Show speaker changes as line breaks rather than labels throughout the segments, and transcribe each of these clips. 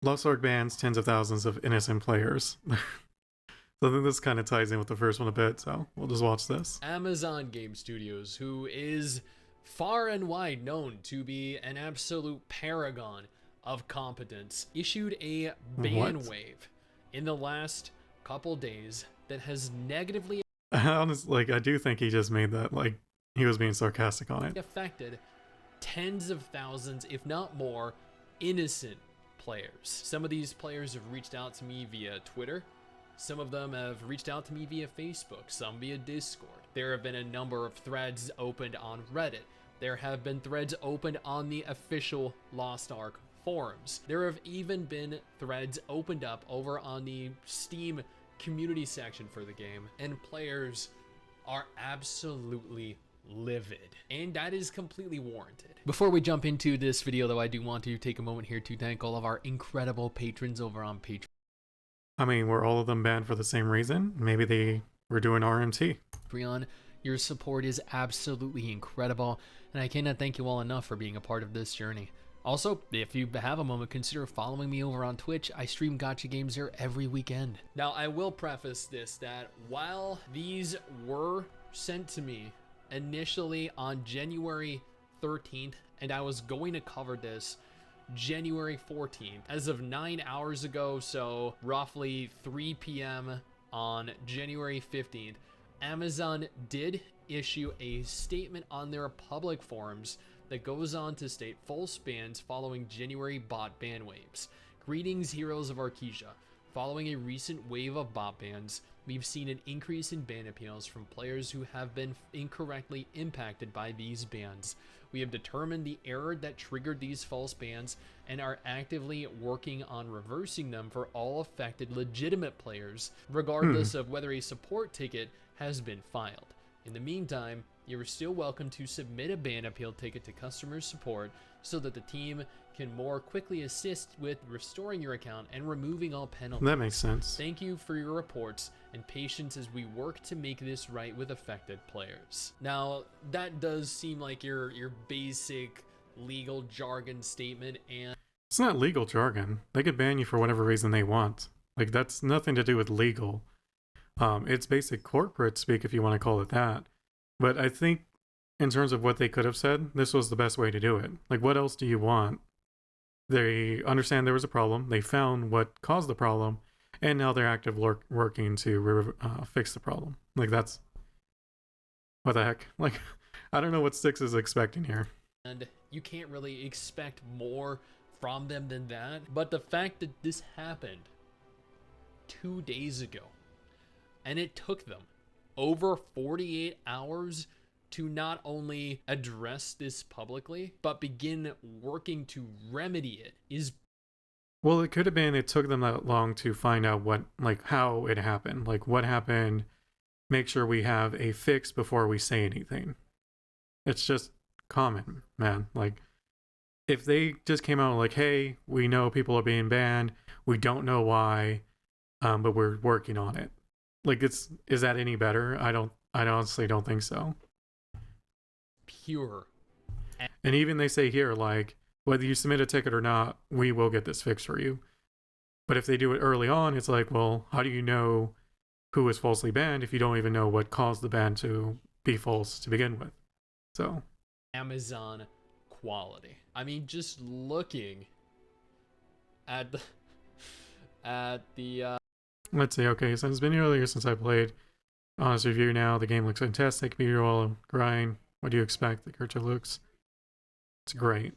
Lost Ark bans tens of thousands of innocent players. So I think this kind of ties in with the first one a bit, so we'll just watch this.
Amazon Game Studios, who is far and wide known to be an absolute paragon of competence, issued a ban
What?
wave in the last couple days that has negatively
Honestly, like, I do think he just made that, like, he was being sarcastic on it.
affected tens of thousands, if not more, innocent players. Some of these players have reached out to me via Twitter. Some of them have reached out to me via Facebook, some via Discord. There have been a number of threads opened on Reddit. There have been threads opened on the official Lost Ark forums. There have even been threads opened up over on the Steam community section for the game, and players are absolutely livid, and that is completely warranted. Before we jump into this video though, I do want to take a moment here to thank all of our incredible patrons over on Patreon.
I mean, were all of them banned for the same reason? Maybe they were doing RMT.
Your support is absolutely incredible, and I cannot thank you all enough for being a part of this journey. Also, if you have a moment, consider following me over on Twitch. I stream gacha games there every weekend. Now, I will preface this that while these were sent to me initially on January 13th, and I was going to cover this January 14th, as of 9 hours ago, so roughly 3 p.m. on January 15th, Amazon did issue a statement on their public forums that goes on to state false bans following January bot ban waves. Greetings, heroes of Arkesia. Following a recent wave of bot bans, we've seen an increase in ban appeals from players who have been incorrectly impacted by these bans. We have determined the error that triggered these false bans and are actively working on reversing them for all affected legitimate players, regardless of whether a support ticket has been filed. In the meantime, you are still welcome to submit a ban appeal ticket to customer support so that the team can more quickly assist with restoring your account and removing all penalties.
That makes sense.
Thank you for your reports and patience as we work to make this right with affected players. Now, that does seem like your basic legal jargon statement, and
It's not legal jargon. They could ban you for whatever reason they want. Like, that's nothing to do with legal. It's basic corporate speak, if you want to call it that. But I think in terms of what they could have said, this was the best way to do it. Like, what else do you want? They understand there was a problem. They found what caused the problem, and now they're actively working to fix the problem. Like, that's... What the heck? Like, I don't know what Styx is expecting here.
and you can't really expect more from them than that. But the fact that this happened 2 days ago, and it took them over 48 hours to not only address this publicly, but begin working to remedy it, is...
Well, it could have been it took them that long to find out what, like, how it happened. Like, what happened, make sure we have a fix before we say anything. It's just common, man. Like, if they just came out like, hey, we know people are being banned, we don't know why, but we're working on it. Like, is that any better? I honestly don't think so.
Pure.
And even they say here, like, whether you submit a ticket or not, we will get this fixed for you. But if they do it early on, it's like, well, how do you know who is falsely banned if you don't even know what caused the ban to be false to begin with? So,
Amazon quality. I mean, just looking at the
let's see. Okay, so it's been earlier since I played. Honest review now. The game looks fantastic. Visual grind. What do you expect? The character looks... It's great.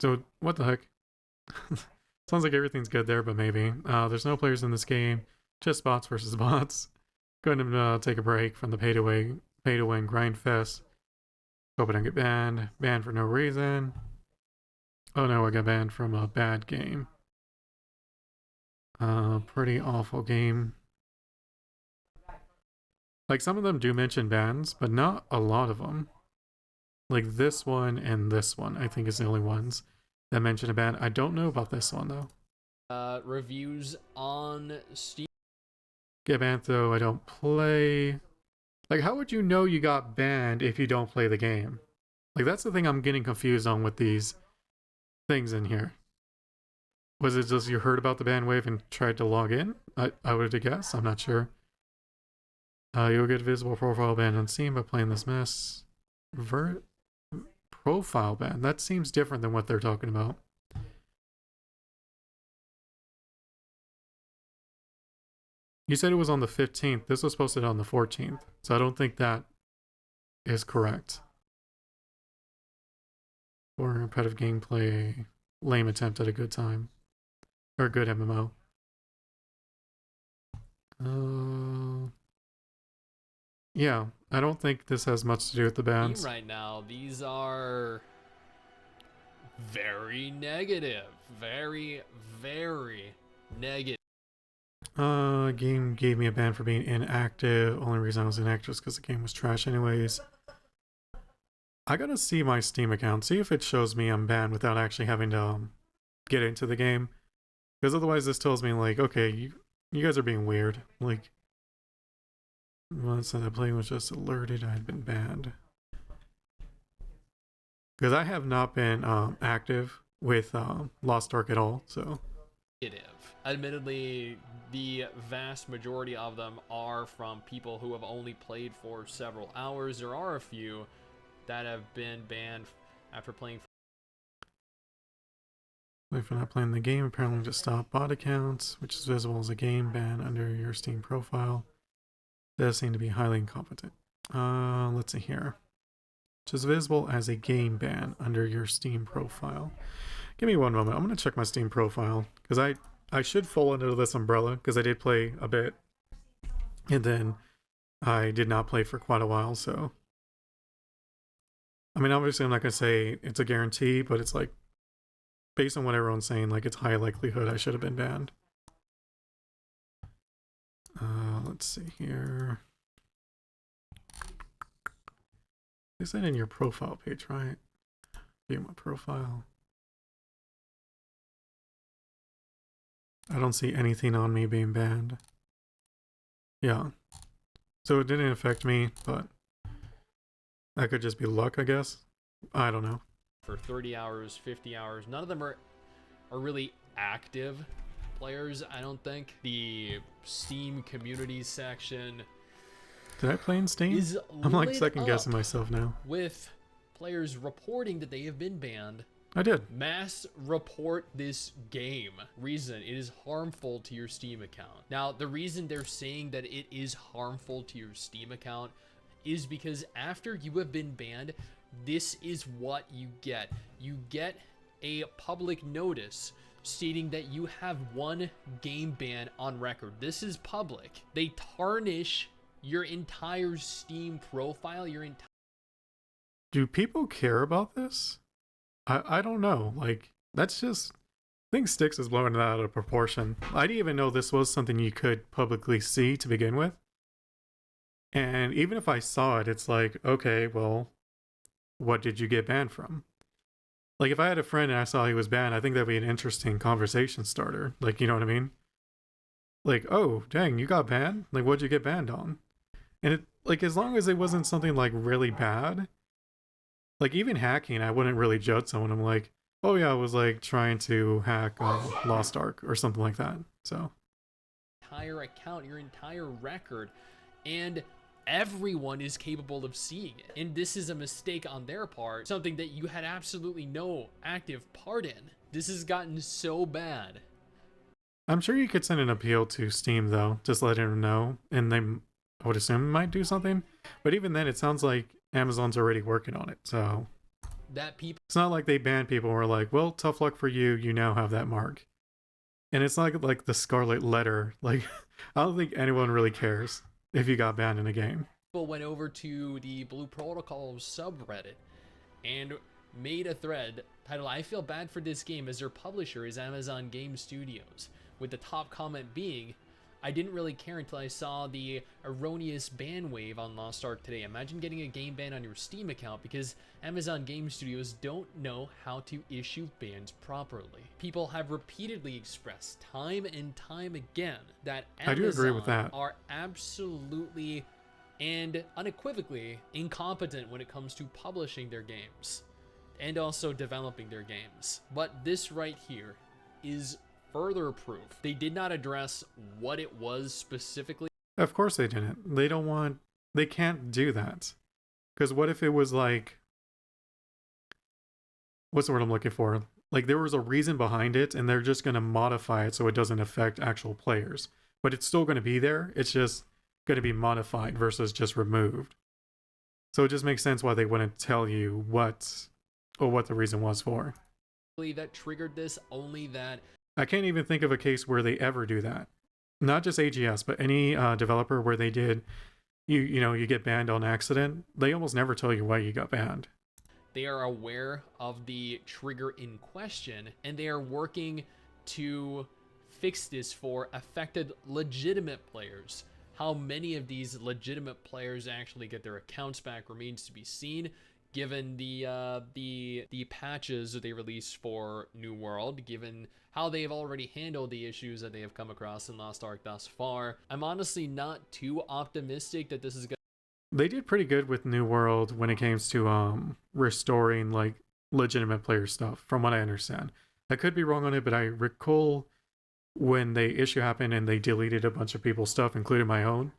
So, what the heck? Sounds like everything's good there, but maybe. There's no players in this game. Just bots versus bots. Go ahead and take a break from the pay-to-win grind fest. Hope I don't get banned. Banned for no reason. Oh no, I got banned from a bad game. Pretty awful game. Like, some of them do mention bans, but not a lot of them. Like, this one and this one, I think, is the only ones that mention a ban. I don't know about this one, though.
Reviews on Steam.
Get banned, though I don't play. Like, how would you know you got banned if you don't play the game? Like, that's the thing I'm getting confused on with these things in here. Was it just you heard about the ban wave and tried to log in? I would have guessed. I'm not sure. You'll get visible profile ban on Steam by playing this mess. Profile ban? That seems different than what they're talking about. You said it was on the 15th. This was posted on the 14th. So I don't think that is correct. Or repetitive gameplay, lame attempt at a good time. Or a good MMO. Yeah, I don't think this has much to do with the bans.
Right now, these are very negative. Very, very negative.
Game gave me a ban for being inactive. Only reason I was inactive was because the game was trash anyways. I gotta see my Steam account, see if it shows me I'm banned without actually having to get into the game. Because otherwise this tells me like, okay, you guys are being weird. Like, once that playing was just alerted I had been banned. Because I have not been active with Lost Ark at all, so.
Admittedly, the vast majority of them are from people who have only played for several hours. There are a few that have been banned after playing.
For not playing the game, apparently just stop bot accounts, which is visible as a game ban under your Steam profile. Does seem to be highly incompetent. Let's see here. Which is visible as a game ban under your Steam profile. Give me one moment. I'm going to check my Steam profile because I should fall under this umbrella because I did play a bit and then I did not play for quite a while. So, I mean, obviously I'm not going to say it's a guarantee, but it's like based on what everyone's saying, like it's high likelihood I should have been banned. Let's see here. Is that in your profile page, right? View my profile. I don't see anything on me being banned. Yeah. So it didn't affect me, but that could just be luck, I guess. I don't know.
For 30 hours, 50 hours, none of them are really active players, I don't think. The Steam community section
Did I play in Steam? I'm like second guessing myself now.
With players reporting that they have been banned.
I did.
Mass report this game. Reason, it is harmful to your Steam account. Now, the reason they're saying that it is harmful to your Steam account is because after you have been banned, this is what you get. You get a public notice stating that you have one game ban on record. This is public. They tarnish your entire Steam profile,
Do people care about this? I don't know. Like, that's just, I think Styx is blowing it out of proportion. I didn't even know this was something you could publicly see to begin with. And even if I saw it, it's like, okay, well, what did you get banned from? Like, if I had a friend and I saw he was banned, I think that'd be an interesting conversation starter. Like, you know what I mean? Like, oh, dang, you got banned? Like, what'd you get banned on? And it, like, as long as it wasn't something like really bad, like even hacking, I wouldn't really judge someone. I'm like, oh yeah, I was like trying to hack Lost Ark or something like that. So,
entire account, your entire record, and everyone is capable of seeing it. And this is a mistake on their part, something that you had absolutely no active part in. This has gotten so bad.
I'm sure you could send an appeal to Steam though, just let them know, and they, I would assume, might do something. But even then, it sounds like Amazon's already working on it, so it's not like they banned people and were like, well, tough luck for you, you now have that mark. And it's not like the scarlet letter. Like, I don't think anyone really cares if you got banned in a game.
People went over to the Blue Protocol subreddit and made a thread titled, I feel bad for this game as their publisher is Amazon Game Studios, with the top comment being, I didn't really care until I saw the erroneous ban wave on Lost Ark today. Imagine getting a game ban on your Steam account because Amazon Game Studios don't know how to issue bans properly. People have repeatedly expressed time and time again that Amazon
I do agree with that.
Are absolutely and unequivocally incompetent when it comes to publishing their games and also developing their games. But this right here is further proof. They did not address what it was specifically.
Of course they didn't. They can't do that. Because what if it was like, what's the word I'm looking for? Like there was a reason behind it and they're just going to modify it so it doesn't affect actual players. But it's still going to be there. It's just going to be modified versus just removed. So it just makes sense why they wouldn't tell you what the reason was for.
That triggered this, only that
I can't even think of a case where they ever do that. Not just AGS, but any developer where they did, you get banned on accident. They almost never tell you why you got banned.
they are aware of the trigger in question, and they are working to fix this for affected legitimate players. How many of these legitimate players actually get their accounts back remains to be seen, given the patches that they released for New World, given how they have already handled the issues that they have come across in Lost Ark thus far. I'm honestly not too optimistic that this is going.
They did pretty good with New World when it came to restoring like legitimate player stuff, from what I understand. I could be wrong on it, but I recall when the issue happened and they deleted a bunch of people's stuff, including my own,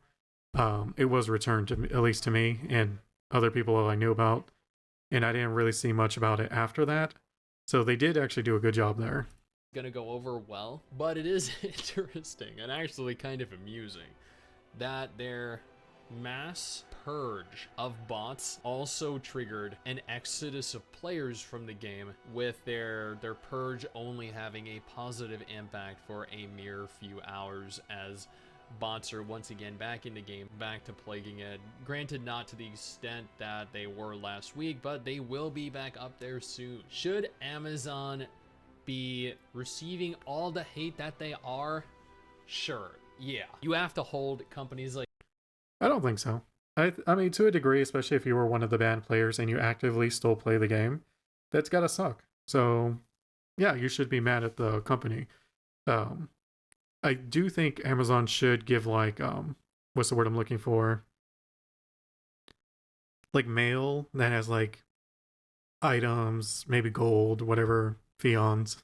it was returned to at least to me and other people I knew about, and I didn't really see much about it after that. So they did actually do a good job there.
Going to go over well, but it is interesting and actually kind of amusing that their mass purge of bots also triggered an exodus of players from the game, with their purge only having a positive impact for a mere few hours, as bots are once again back in the game, back to plaguing it. Granted, not to the extent that they were last week, but they will be back up there soon. Should Amazon be receiving all the hate that they are? Sure, yeah. You have to hold companies like...
I don't think so. I mean, to a degree, especially if you were one of the banned players and you actively still play the game, that's gotta suck. So, yeah, you should be mad at the company. I do think Amazon should give, like, what's the word I'm looking for? Like, mail that has, like, items, maybe gold, whatever, fions.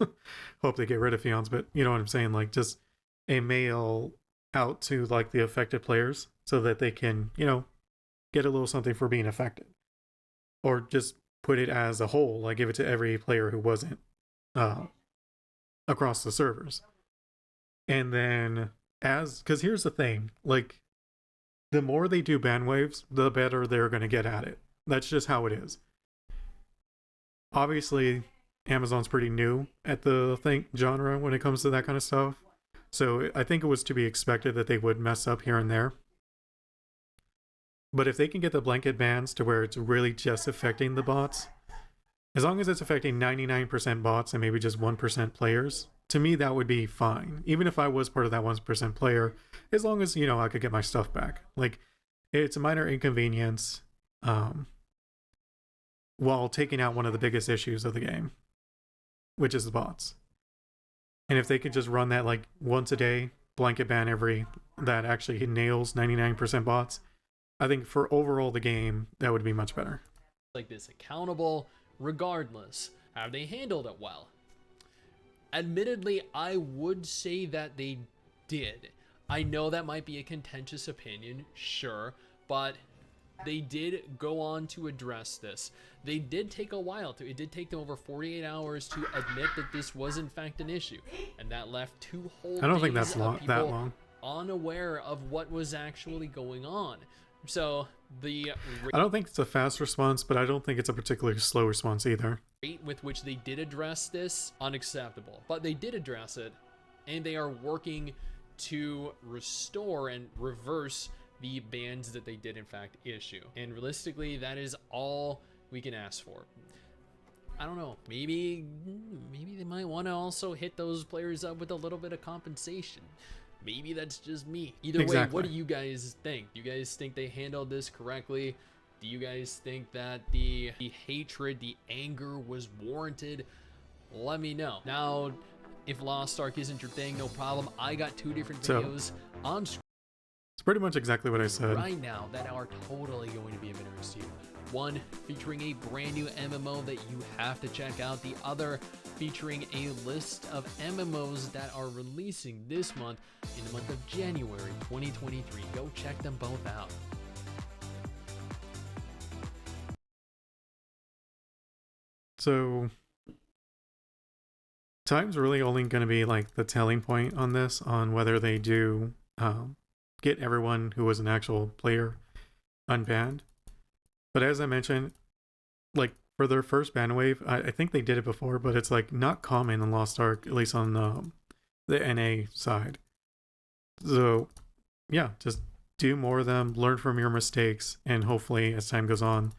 Hope they get rid of fions, but you know what I'm saying? Like, just a mail out to, like, the affected players so that they can, get a little something for being affected. Or just put it as a whole, like, give it to every player who wasn't across the servers. And then, because here's the thing, like, the more they do ban waves, the better they're going to get at it. That's just how it is. Obviously, Amazon's pretty new at the genre when it comes to that kind of stuff. So I think it was to be expected that they would mess up here and there. But if they can get the blanket bans to where it's really just affecting the bots, as long as it's affecting 99% bots and maybe just 1% players, to me that would be fine. Even if I was part of that 1% player, as long as, I could get my stuff back. Like, it's a minor inconvenience while taking out one of the biggest issues of the game, which is the bots. And if they could just run that like once a day, blanket ban that actually nails 99% bots, I think for overall the game, that would be much better.
Like this accountable, regardless. Have they handled it well? Admittedly, I would say that they did. I know that might be a contentious opinion, sure, but they did go on to address this. They did take a while to. It did take them over 48 hours to admit that this was in fact an issue, and that left 2 whole days.
I don't think that's that long.
Unaware of what was actually going on. So
I don't think it's a fast response, but I don't think it's a particularly slow response either.
Rate with which they did address this, unacceptable. But they did address it, and they are working to restore and reverse the bans that they did in fact issue. And realistically, that is all we can ask for. I don't know, maybe they might want to also hit those players up with a little bit of compensation. Maybe that's just me. Either way, what do you guys think? Do you guys think they handled this correctly? Do you guys think that the hatred, the anger was warranted? Let me know. Now, if Lost Ark isn't your thing, no problem. I got 2 different videos on screen.
It's pretty much exactly what I said.
Right now that are totally going to be of interest to you. One featuring a brand new MMO that you have to check out. The other featuring a list of MMOs that are releasing this month in the month of January 2023. Go check them both out.
So time's really only going to be like the telling point on this, on whether they do get everyone who was an actual player unbanned. But as I mentioned, like for their first ban wave, I think they did it before, but it's like not common in Lost Ark, at least on the NA side. So yeah, just do more of them, learn from your mistakes, and hopefully as time goes on,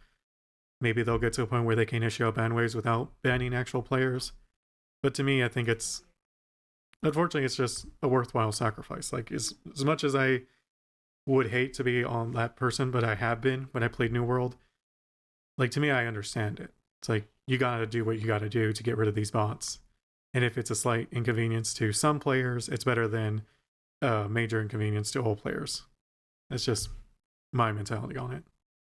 maybe they'll get to a point where they can issue out ban waves without banning actual players. But to me, I think unfortunately, it's just a worthwhile sacrifice. Like, as much as I would hate to be on that person, but I have been when I played New World, like, to me, I understand it. It's like, you gotta do what you gotta do to get rid of these bots. And if it's a slight inconvenience to some players, it's better than a major inconvenience to all players. That's just my mentality on it.